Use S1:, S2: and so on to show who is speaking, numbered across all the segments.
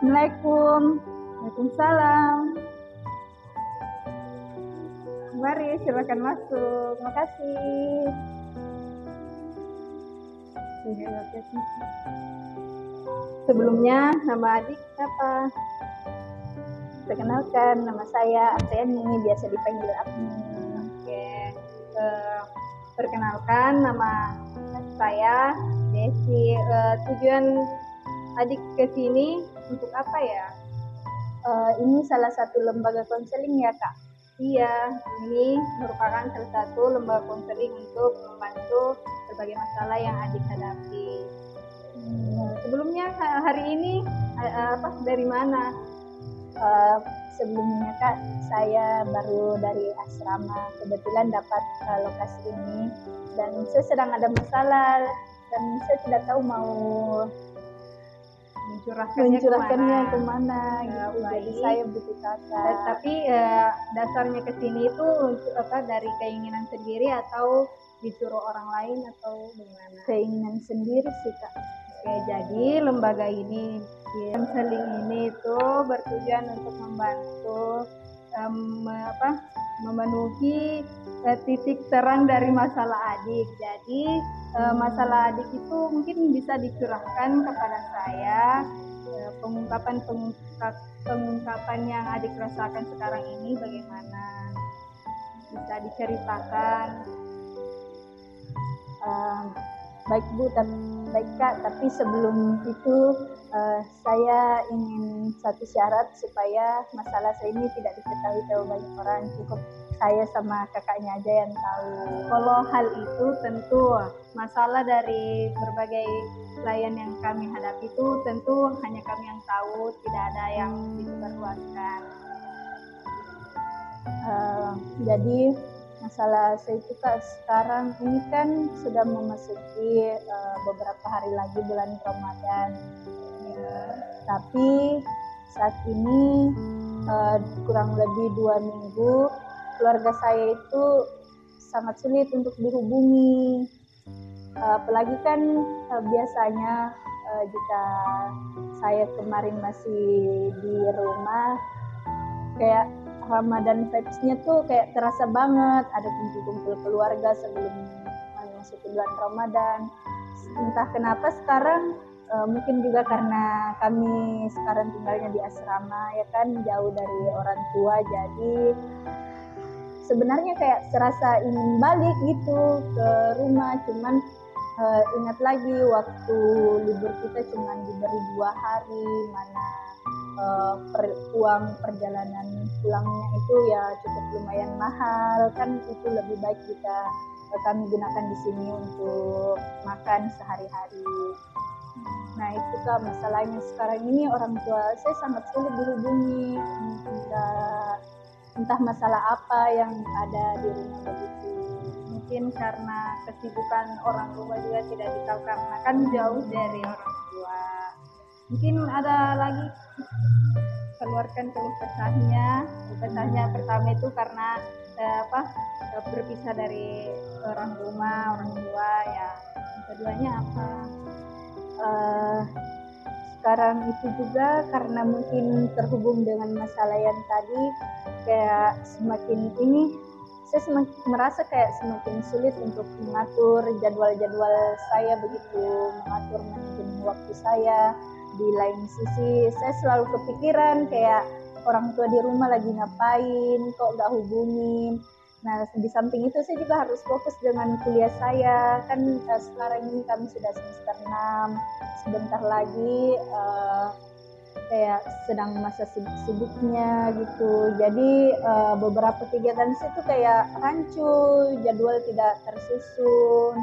S1: Assalamualaikum. Waalaikumsalam. Mari silakan masuk. Makasih. Sebelumnya nama adik siapa? Perkenalkan, nama saya Apriani, biasa dipanggil Apni. Oke. Perkenalkan, nama saya Desi. Tujuan adik ke sini untuk apa ya? Ini salah satu lembaga konseling ya Kak? Iya, ini merupakan salah satu lembaga konseling untuk membantu berbagai masalah yang adik hadapi. Sebelumnya hari ini dari mana? Sebelumnya Kak, saya baru dari asrama, kebetulan dapat lokasi ini dan saya sedang ada masalah dan saya tidak tahu mau mencurahkannya kemana gitu. Jadi saya butuh kakak. Tapi dasarnya ke sini itu untuk dari keinginan sendiri atau disuruh orang lain atau bagaimana? Keinginan sendiri sih Kak. Oke, jadi lembaga ini, konseling ini itu bertujuan untuk membantu memenuhi titik terang dari masalah adik. Jadi masalah adik itu mungkin bisa dicurahkan kepada saya, pengungkapan yang adik rasakan sekarang ini bagaimana, bisa diceritakan. Baik Bu, baik Kak, tapi sebelum itu saya ingin satu syarat supaya masalah saya ini tidak diketahui terlalu banyak orang, cukup saya sama kakaknya aja yang tahu. Kalau hal itu tentu masalah dari berbagai klien yang kami hadapi itu tentu hanya kami yang tahu, tidak ada yang disebarluaskan. Jadi masalah saya itu Kak, sekarang ini kan sudah memasuki beberapa hari lagi bulan Ramadan. Tapi saat ini kurang lebih 2 minggu keluarga saya itu sangat sulit untuk dihubungi. Apalagi kan biasanya jika saya kemarin masih di rumah, kayak Ramadan vibes-nya tuh kayak terasa banget, ada kumpul-kumpul keluarga sebelum memasuki bulan Ramadan. Entah kenapa sekarang, mungkin juga karena kami sekarang tinggalnya di asrama ya kan, jauh dari orang tua, jadi sebenarnya kayak serasa ingin balik gitu ke rumah, cuman ingat lagi waktu libur kita cuma diberi 2 hari, mana uang perjalanan pulangnya itu ya cukup lumayan mahal kan, itu lebih baik jika kami gunakan di sini untuk makan sehari-hari. Nah itu Kak, masalahnya sekarang ini orang tua saya sangat sulit dihubungi, entah masalah apa yang ada di rumah begitu. Mungkin karena kesibukan orang tua juga tidak ditahu karena kan jauh dari orang tua. Mungkin ada lagi keluarkan keluh kesahnya. Kesahnya pertama itu karena berpisah dari orang rumah, orang tua ya. Yang keduanya apa? Sekarang itu juga karena mungkin terhubung dengan masalah yang tadi, kayak semakin ini saya semakin merasa kayak semakin sulit untuk mengatur jadwal-jadwal saya begitu, mengatur manajemen waktu saya. Di lain sisi saya selalu kepikiran kayak orang tua di rumah lagi ngapain, kok gak hubungin. Nah di samping itu saya juga harus fokus dengan kuliah saya, kan sekarang ini kami sudah semester 6, sebentar lagi kayak sedang masa sibuk-sibuknya gitu. Jadi beberapa kegiatan saya tuh kayak rancu, jadwal tidak tersusun.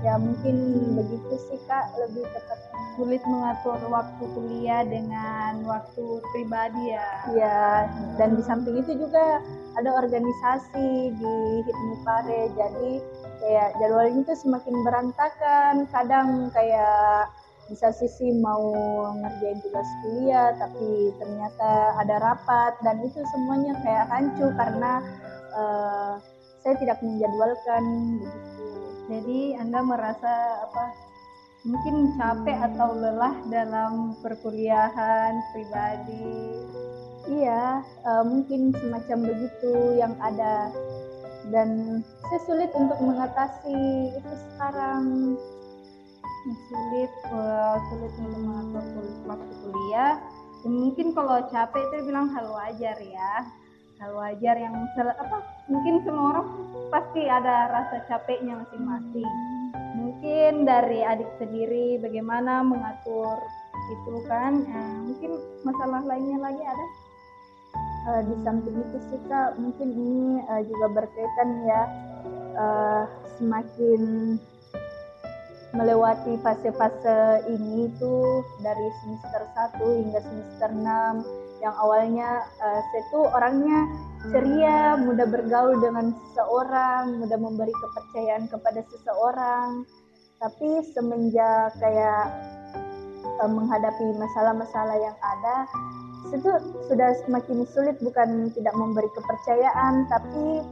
S1: Ya mungkin begitu sih Kak, lebih tepat. Sulit mengatur waktu kuliah dengan waktu pribadi ya. Iya, dan di samping itu juga ada organisasi di Hipnipare, jadi kayak jadwalnya itu semakin berantakan. Kadang kayak di satu sisi mau ngerjain tugas kuliah tapi ternyata ada rapat, dan itu semuanya kayak rancu karena saya tidak menjadwalkan begitu. Jadi Anda merasa mungkin capek atau lelah dalam perkuliahan pribadi. Iya, mungkin semacam begitu yang ada, dan saya sulit untuk mengatasi itu sekarang. Sulit untuk mengatur waktu kuliah. Mungkin kalau capek itu bilang hal wajar ya, hal wajar yang mungkin semua orang pasti ada rasa capeknya masing-masing. Mungkin dari adik sendiri bagaimana mengatur itu kan, mungkin masalah lainnya lagi ada. Di samping itu sih Kak, mungkin ini juga berkaitan ya, semakin melewati fase-fase ini tuh dari semester 1 hingga semester 6, yang awalnya saya tuh orangnya ceria, mudah bergaul dengan seseorang, mudah memberi kepercayaan kepada seseorang. Tapi semenjak kayak menghadapi masalah-masalah yang ada, itu sudah semakin sulit, bukan tidak memberi kepercayaan, tapi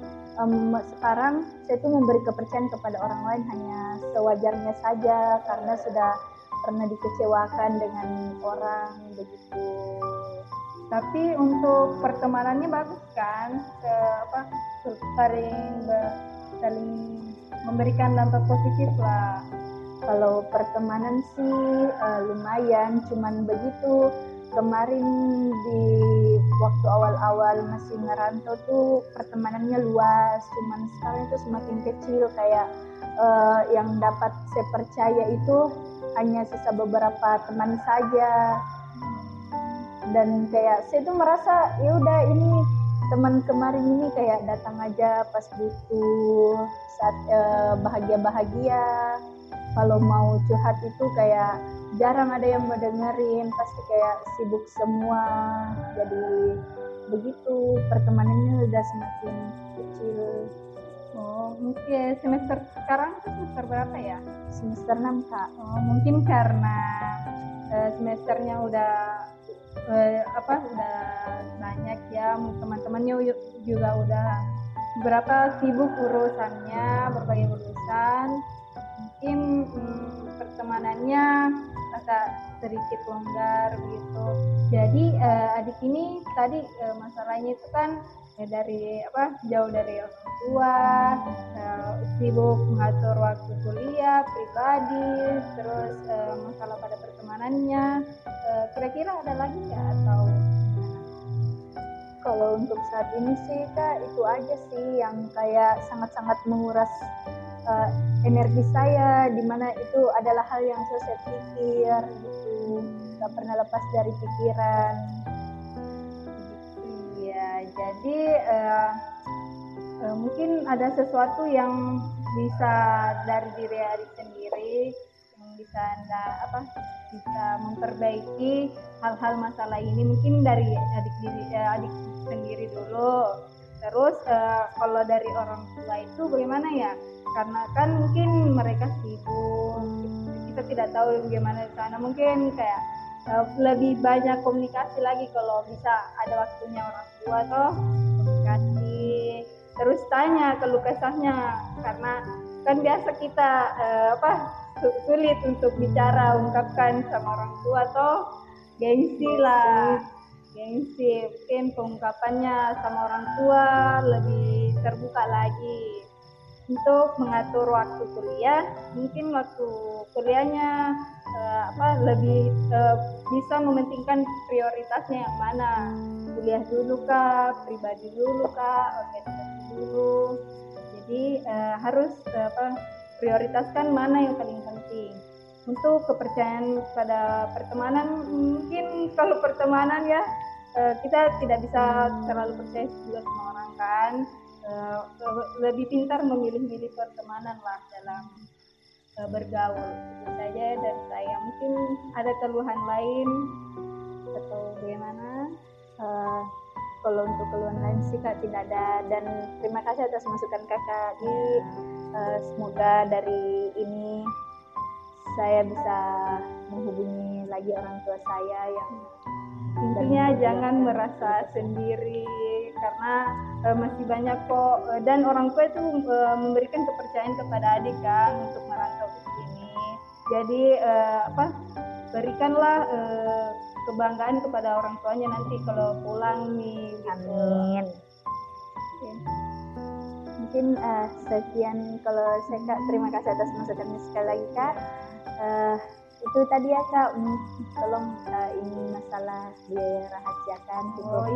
S1: sekarang saya tuh memberi kepercayaan kepada orang lain hanya sewajarnya saja, karena sudah pernah dikecewakan dengan orang begitu. Tapi untuk pertemanannya bagus kan, saling memberikan dampak positif lah. Kalau pertemanan sih lumayan, cuman begitu. Kemarin di waktu awal-awal masih ngerantau tuh pertemanannya luas, cuman sekarang itu semakin kecil, kayak yang dapat saya percaya itu hanya sisa beberapa teman saja. Dan kayak saya tuh merasa ya udah, ini teman kemarin ini kayak datang aja pas butuh, saat bahagia-bahagia. Kalau mau curhat itu kayak jarang ada yang mau dengerin, pasti kayak sibuk semua. Jadi begitu, pertemanannya udah semakin kecil. Oh, mungkin semester sekarang itu semester berapa ya? Semester 6 Kak. Oh, mungkin karena semesternya udah udah banyak ya, teman-temannya juga udah berapa sibuk urusannya, berbagai urusan. Mungkin pertemanannya agak sedikit longgar gitu. Jadi adik ini tadi masalahnya itu kan dari jauh dari orang tua, sibuk mengatur waktu kuliah pribadi, terus masalah pada pertemanannya. Kira-kira ada lagi nggak atau gimana? Kalau untuk saat ini sih Kak, itu aja sih yang kayak sangat-sangat menguras energi saya, dimana itu adalah hal yang saya pikir gitu, nggak pernah lepas dari pikiran. Iya, jadi mungkin ada sesuatu yang bisa dari diri adik sendiri yang bisa bisa memperbaiki hal-hal masalah ini, mungkin dari adik sendiri dulu. Terus kalau dari orang tua itu bagaimana ya, karena kan mungkin mereka sibuk, kita tidak tahu bagaimana di sana. Mungkin kayak lebih banyak komunikasi lagi kalau bisa ada waktunya orang tua toh, komunikasi, terus tanya keluh kesahnya, karena kan biasa kita sulit untuk bicara, ungkapkan sama orang tua toh, gengsi lah, gengsi. Mungkin pengungkapannya sama orang tua lebih terbuka lagi. Untuk mengatur waktu kuliah, mungkin waktu kuliahnya lebih bisa mementingkan prioritasnya yang mana, kuliah dulu kah, pribadi dulu kah, organisasi dulu. Jadi harus prioritaskan mana yang paling penting. Untuk kepercayaan pada pertemanan, mungkin kalau pertemanan ya kita tidak bisa terlalu percaya juga sama orang kan. Lebih pintar memilih-milih pertemanan lah dalam bergaul. Itu saja dari saya. Mungkin ada keluhan lain atau bagaimana? Kalau untuk keluhan lain sih Kak tidak ada, dan terima kasih atas masukan Kakak. Semoga dari ini saya bisa menghubungi lagi orang tua saya yang intinya jangan merasa sendiri, karena masih banyak kok, dan orang tua itu memberikan kepercayaan kepada adik kan untuk merantau ke sini. Jadi berikanlah kebanggaan kepada orang tuanya nanti kalau pulang nih.
S2: Amin.
S1: Oke. Mungkin sekian kalau saya Kak, terima kasih atas masukannya sekali lagi Kak. Itu tadi ya Kak, tolong ini masalah dirahasiakan.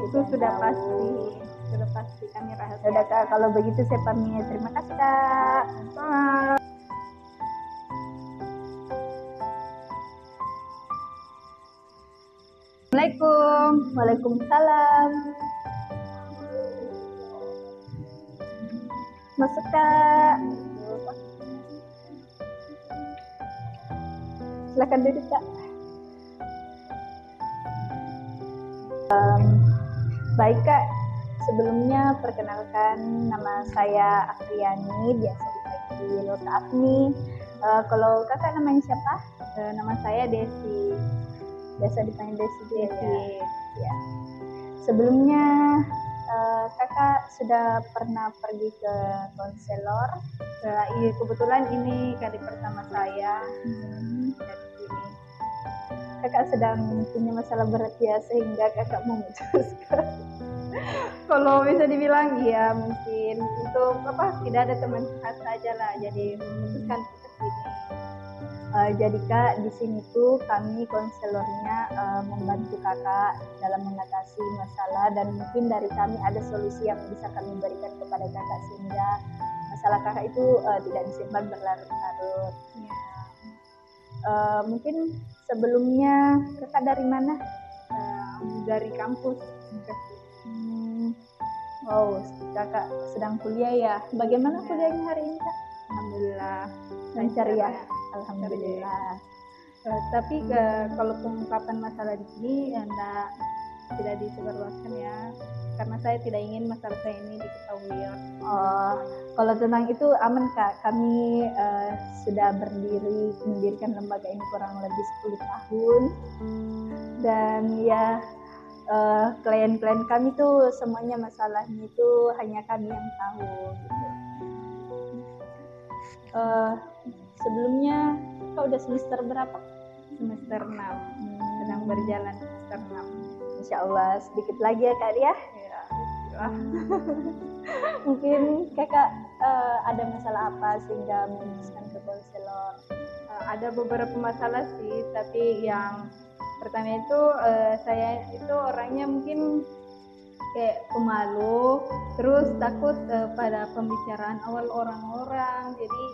S2: Itu sudah pasti kami rahasiakan.
S1: Sudah Kak, kalau begitu saya pamit. Terima kasih Kak. Assalamualaikum. Waalaikumsalam. Masuk Kak. Silakan duduk Kak. Baik Kak, sebelumnya perkenalkan nama saya Afriani, biasa dipanggil Kak Afni. Kalau kakak namanya siapa?
S2: Nama saya Desi,
S1: biasa dipanggil Desi. Ya. Sebelumnya kakak sudah pernah pergi ke konselor?
S2: Iya, kebetulan ini kali pertama saya dari sini.
S1: Kakak sedang punya masalah berat ya sehingga kakak memutuskan.
S2: Kalau bisa dibilang iya, mungkin untuk tidak ada teman curhat saja lah, jadi memutuskan ke sini.
S1: Jadi Kak, di sini tuh kami konselornya membantu kakak dalam mengatasi masalah, dan mungkin dari kami ada solusi yang bisa kami berikan kepada kakak sehingga masalah kakak itu tidak disimpan berlarut-larut.
S2: Ya.
S1: Mungkin sebelumnya kakak dari mana?
S2: Dari kampus.
S1: Oh, kakak sedang kuliah ya. Bagaimana kuliahnya hari ini Kak?
S2: Alhamdulillah
S1: lancar ya. Alhamdulillah.
S2: Tapi kalau pengungkapan masalah di sini tidak disebarluaskan ya, karena saya tidak ingin masalah saya ini diketahui.
S1: Kalau tentang itu aman Kak. Kami sudah mendirikan lembaga ini kurang lebih 10 tahun, dan ya klien-klien kami tuh semuanya masalahnya itu hanya kami yang tahu gitu. Sebelumnya kau udah semester berapa?
S2: Semester 6. Sedang berjalan semester 6.
S1: Insya Allah sedikit lagi ya Kak ya. Mungkin kakak ada masalah apa sehingga memutuskan ke konselor?
S2: Ada beberapa masalah sih, tapi yang pertama itu saya itu orangnya mungkin kayak pemalu, terus takut pada pembicaraan awal orang-orang, jadi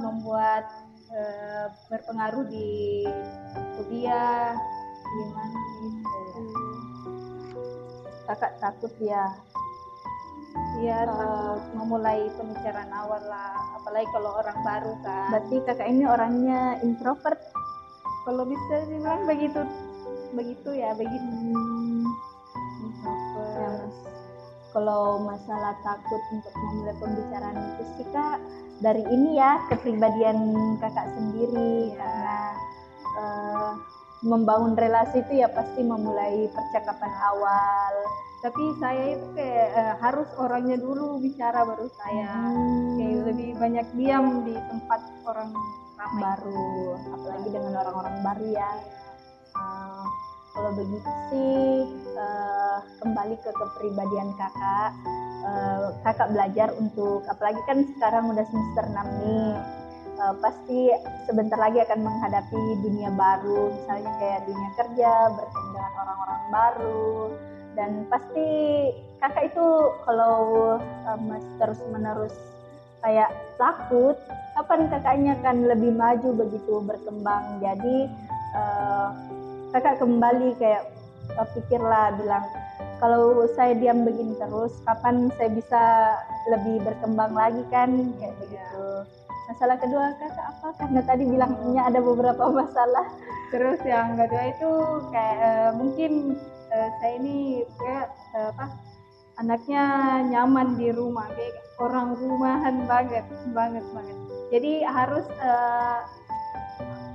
S2: membuat berpengaruh di kuliah gimana gitu.
S1: Kakak takut ya?
S2: Iya, takut memulai pembicaraan awal lah, apalagi kalau orang baru kan.
S1: Berarti kakak ini orangnya introvert?
S2: Kalau bisa dibilang begitu ya, begitu.
S1: Ya, kalau masalah takut untuk memulai pembicaraan itu sih Kak, dari ini ya kepribadian kakak sendiri, karena membangun relasi itu ya pasti memulai percakapan awal.
S2: Tapi saya itu kayak harus orangnya dulu bicara baru saya kayak lebih banyak diam di tempat orang ramai
S1: baru, apalagi dengan orang-orang baru ya. Kalau begitu sih kembali ke kepribadian kakak. Kakak belajar untuk, apalagi kan sekarang udah semester 6 nih, pasti sebentar lagi akan menghadapi dunia baru, misalnya kayak dunia kerja, bertemu dengan orang-orang baru, dan pasti kakak itu kalau terus-menerus kayak takut, kapan kakaknya akan lebih maju begitu berkembang. Jadi kakak kembali kayak pikirlah, bilang kalau saya diam begini terus, kapan saya bisa lebih berkembang lagi kan, kayak begitu. Masalah kedua kakak apa? Karena tadi bilangnya ada beberapa masalah.
S2: Terus yang kedua itu kayak mungkin saya ini kayak anaknya nyaman di rumah, kayak orang rumahan banget. Jadi harus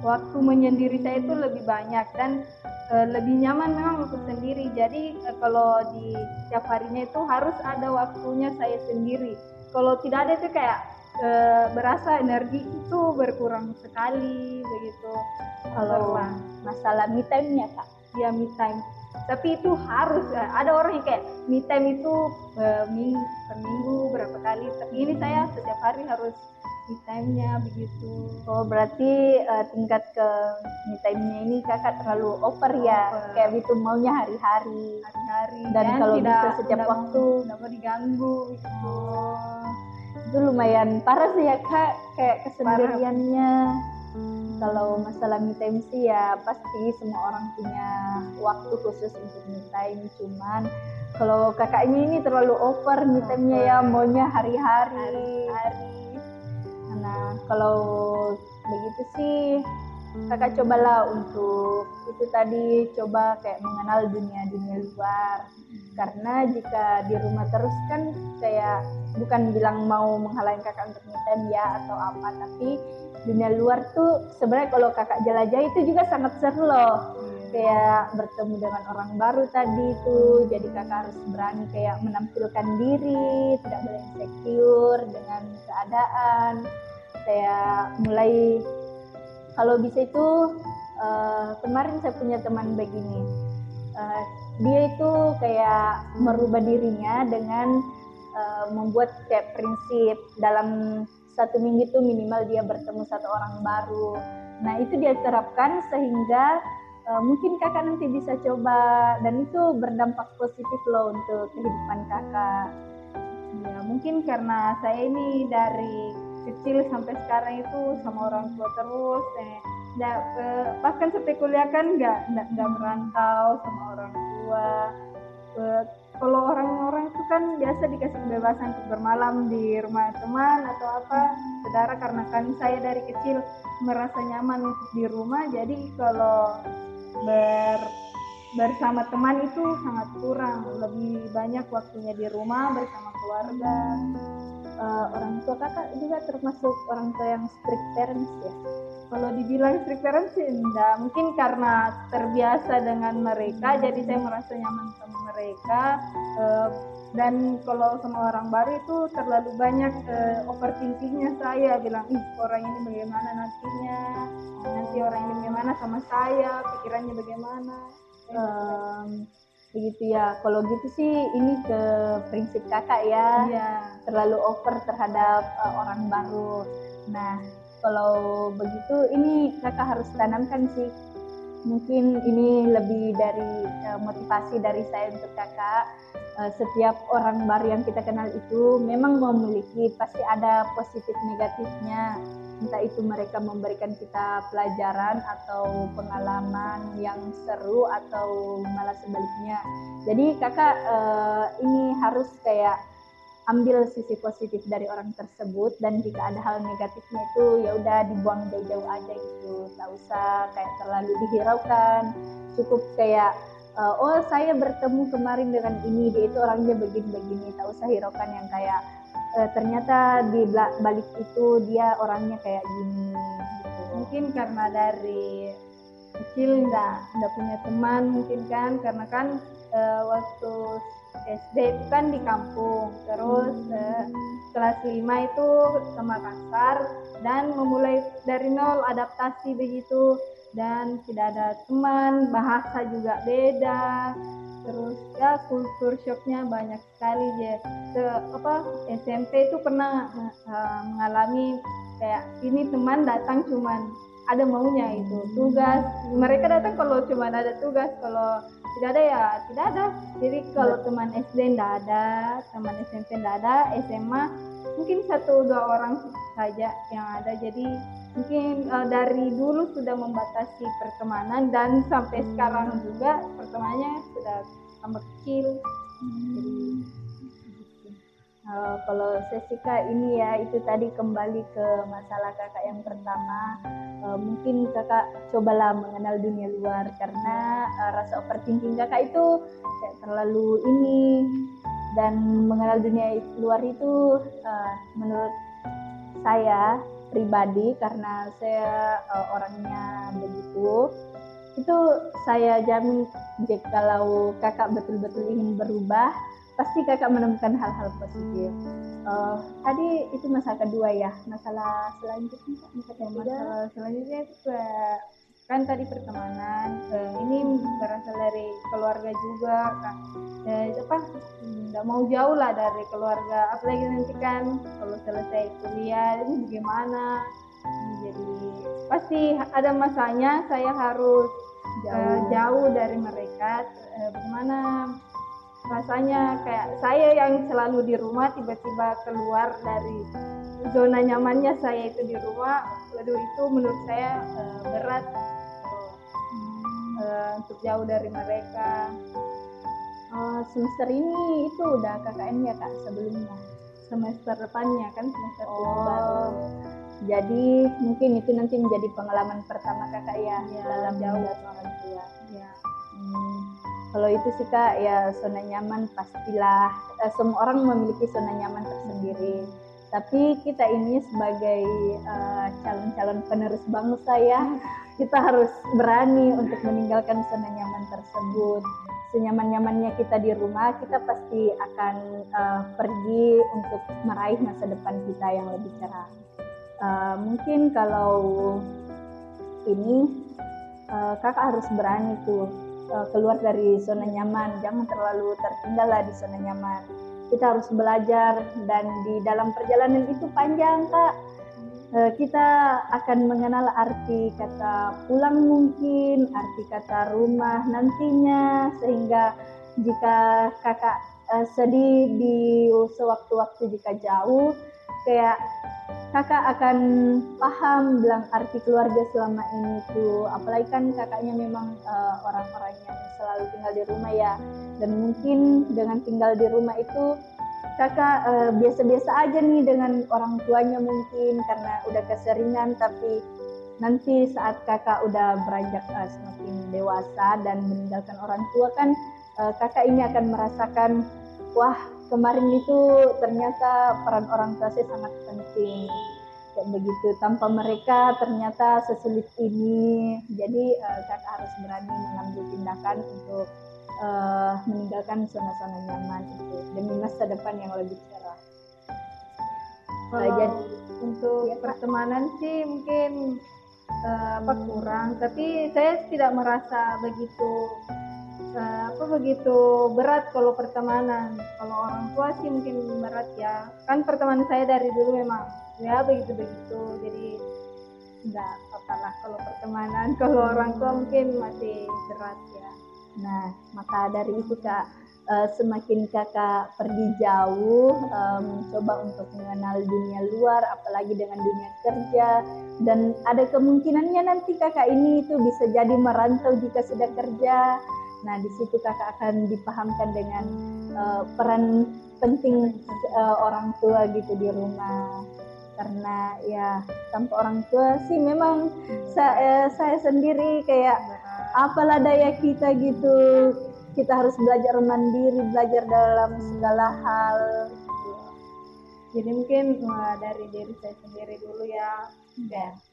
S2: waktu menyendiri saya itu lebih banyak dan lebih nyaman memang untuk sendiri. Jadi kalau di setiap harinya itu harus ada waktunya saya sendiri. Kalau tidak ada itu kayak berasa energi itu berkurang sekali begitu.
S1: Kalau masalah me time-nya Kak,
S2: ya me time. Tapi itu harus ada orang yang kayak me time itu per minggu berapa kali. Tapi ini saya setiap hari harus me time-nya begitu.
S1: Oh berarti tingkat ke me time-nya ini Kakak terlalu over ya, kayak gitu maunya hari-hari. Dan kalau bisa setiap waktu
S2: nggak mau diganggu gitu.
S1: Itu lumayan parah sih ya Kak, kayak kesendiriannya. Kalau masalah me time sih ya pasti semua orang punya waktu khusus untuk me time, cuman kalau kakaknya ini terlalu over me time-nya ya, maunya hari-hari. Nah kalau begitu sih kakak cobalah untuk itu tadi, coba kayak mengenal dunia luar, karena jika di rumah terus kan kayak bukan bilang mau menghalangi kakak untuk me time ya atau apa, tapi dunia luar tuh sebenarnya kalau kakak jelajah itu juga sangat seru loh, kayak bertemu dengan orang baru tadi itu, jadi kakak harus berani kayak menampilkan diri, tidak boleh insecure dengan keadaan, kayak mulai kalau bisa itu kemarin saya punya teman begini, dia itu kayak merubah dirinya dengan membuat kayak prinsip dalam 1 minggu itu minimal dia bertemu 1 orang baru. Nah itu dia terapkan sehingga mungkin kakak nanti bisa coba, dan itu berdampak positif loh untuk kehidupan kakak.
S2: Ya mungkin karena saya ini dari kecil sampai sekarang itu sama orang tua terus, bahkan sampai kuliah kan nggak merantau sama orang tua. Kalau orang-orang itu kan biasa dikasih kebebasan untuk bermalam di rumah teman atau apa saudara, karena kan saya dari kecil merasa nyaman untuk di rumah, jadi kalau bersama teman itu sangat kurang, lebih banyak waktunya di rumah bersama keluarga.
S1: Orang tua kakak juga termasuk orang tua yang strict parents ya?
S2: Kalau dibilang strict parents sih enggak, mungkin karena terbiasa dengan mereka jadi saya merasa nyaman sama mereka. Dan kalau sama orang baru itu terlalu banyak overthinkingnya, saya bilang orang ini bagaimana nantinya, nanti orang ini bagaimana sama saya, pikirannya bagaimana.
S1: Begitu ya. Kalau gitu sih ini ke prinsip kakak ya, terlalu over terhadap orang baru. Nah kalau begitu ini kakak harus tanamkan sih, mungkin ini lebih dari motivasi dari saya untuk kakak. Setiap orang baru yang kita kenal itu memang memiliki pasti ada positif negatifnya, entah itu mereka memberikan kita pelajaran atau pengalaman yang seru atau malah sebaliknya. Jadi kakak ini harus kayak ambil sisi positif dari orang tersebut, dan jika ada hal negatifnya itu ya udah dibuang jauh-jauh aja gitu, tak usah kayak terlalu dihiraukan, cukup kayak oh saya bertemu kemarin dengan ini, dia itu orangnya begini-begini, tak usah hiraukan yang kayak ternyata di balik itu dia orangnya kayak gini gitu.
S2: Mungkin karena dari kecil nggak punya teman mungkin kan, karena kan waktu SD itu kan di kampung, terus kelas 5 itu ke Makassar dan memulai dari nol adaptasi begitu, dan tidak ada teman, bahasa juga beda, terus ya kultur shocknya banyak sekali ya. SMP itu pernah mengalami kayak ini teman datang cuman ada maunya itu tugas, mereka datang kalau cuman ada tugas, kalau tidak ada ya tidak ada. Jadi kalau teman SD tidak ada, teman SMP tidak ada, SMA mungkin 1-2 orang saja yang ada. Jadi mungkin dari dulu sudah membatasi pertemanan, dan sampai sekarang juga pertemanannya sudah tambah kecil.
S1: Kalau Sesika ini ya itu tadi kembali ke masalah kakak yang pertama, mungkin kakak cobalah mengenal dunia luar, karena rasa overthinking kakak itu kayak terlalu ini, dan mengenal dunia luar itu menurut saya pribadi, karena saya orangnya begitu, itu saya jamin jika kalau kakak betul-betul ingin berubah, pasti kakak menemukan hal-hal positif. Tadi itu masalah kedua ya, masalah selanjutnya Kak,
S2: Masalah selanjutnya itu kan tadi pertemanan, ini berasal dari keluarga juga kan, apa nggak mau jauh lah dari keluarga, apalagi nanti kan kalau selesai kuliah ini bagaimana. Jadi pasti ada masanya saya harus jauh dari mereka. Bagaimana rasanya kayak saya yang selalu di rumah tiba-tiba keluar dari zona nyamannya saya itu di rumah. Waduh, itu menurut saya berat untuk jauh dari mereka.
S1: Semester ini itu udah KKN ya Kak sebelumnya?
S2: Semester depannya kan semester
S1: baru. Jadi mungkin itu nanti menjadi pengalaman pertama kakak ya, dalam jauh orang tua.
S2: Ya.
S1: Kalau itu sih Kak, ya zona nyaman pastilah semua orang memiliki zona nyaman tersendiri. Tapi kita ini sebagai calon-calon penerus bangsa ya, kita harus berani untuk meninggalkan zona nyaman tersebut. Senyaman-nyamannya kita di rumah, kita pasti akan pergi untuk meraih masa depan kita yang lebih cerah. Mungkin kalau ini kakak harus berani tuh keluar dari zona nyaman, jangan terlalu tertinggal lah di zona nyaman. Kita harus belajar, dan di dalam perjalanan itu panjang Kak. Kita akan mengenal arti kata pulang mungkin, arti kata rumah nantinya, sehingga jika kakak sedih di sewaktu-waktu jika jauh, kayak kakak akan paham bilang arti keluarga selama ini tuh. Apalagi kan kakaknya memang orang-orang yang selalu tinggal di rumah ya, dan mungkin dengan tinggal di rumah itu kakak biasa-biasa aja nih dengan orang tuanya mungkin karena udah keseringan. Tapi nanti saat kakak udah beranjak semakin dewasa dan meninggalkan orang tua kan, kakak ini akan merasakan, wah kemarin itu ternyata peran orang tua saya sangat penting, kayak begitu. Tanpa mereka ternyata sesulit ini. Jadi kakak harus berani mengambil tindakan untuk meninggalkan zona-zona nyaman itu demi masa depan yang lebih cerah.
S2: Jadi untuk ya, pertemanan sih mungkin kurang, tapi saya tidak merasa begitu berat kalau pertemanan. Kalau orang tua sih mungkin berat ya, kan pertemanan saya dari dulu memang ya begitu, jadi enggak apa-apa lah kalau pertemanan. Kalau orang tua mungkin masih berat ya.
S1: Nah, maka dari itu Kak, semakin kakak pergi jauh, mencoba untuk mengenal dunia luar, apalagi dengan dunia kerja, dan ada kemungkinannya nanti kakak ini itu bisa jadi merantau jika sudah kerja. Nah, di situ kakak akan dipahamkan dengan peran penting orang tua gitu di rumah. Karena ya tanpa orang tua sih memang saya sendiri kayak apalah daya kita gitu. Kita harus belajar mandiri, belajar dalam segala hal.
S2: Jadi mungkin dari diri saya sendiri dulu ya,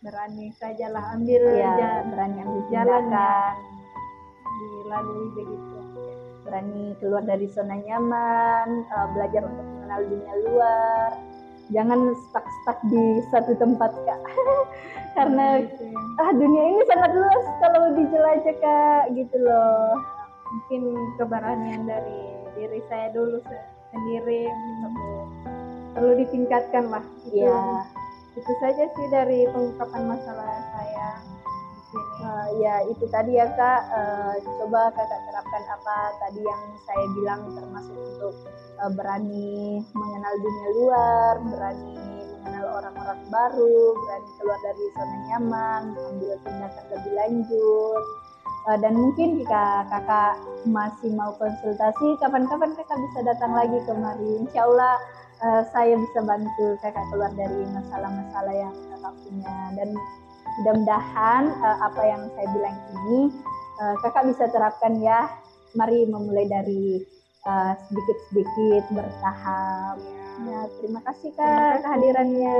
S2: berani sajalah ambil
S1: berani ambil jalan
S2: dilalui begitu.
S1: Berani keluar dari zona nyaman, belajar untuk mengenal dunia luar. Jangan stuck di satu tempat Kak. Karena dunia ini sangat luas kalau dijelajah Kak, gitu loh.
S2: Mungkin keberanian dari diri saya dulu sendiri perlu ditingkatkan lah. Itu saja sih dari pengungkapan masalah saya di sini.
S1: Ya itu tadi ya Kak, coba kakak terapkan apa tadi yang saya bilang, termasuk untuk berani mengenal dunia luar, berani mengenal orang-orang baru, berani keluar dari zona nyaman, ambil tindakan lebih lanjut. Dan mungkin jika kakak masih mau konsultasi, kapan-kapan kakak bisa datang lagi kemari. Insya Allah saya bisa bantu kakak keluar dari masalah-masalah yang kakak punya. Dan mudah-mudahan apa yang saya bilang ini kakak bisa terapkan ya. Mari memulai dari sedikit-sedikit bertahap. Ya, terima kasih Kak kehadirannya.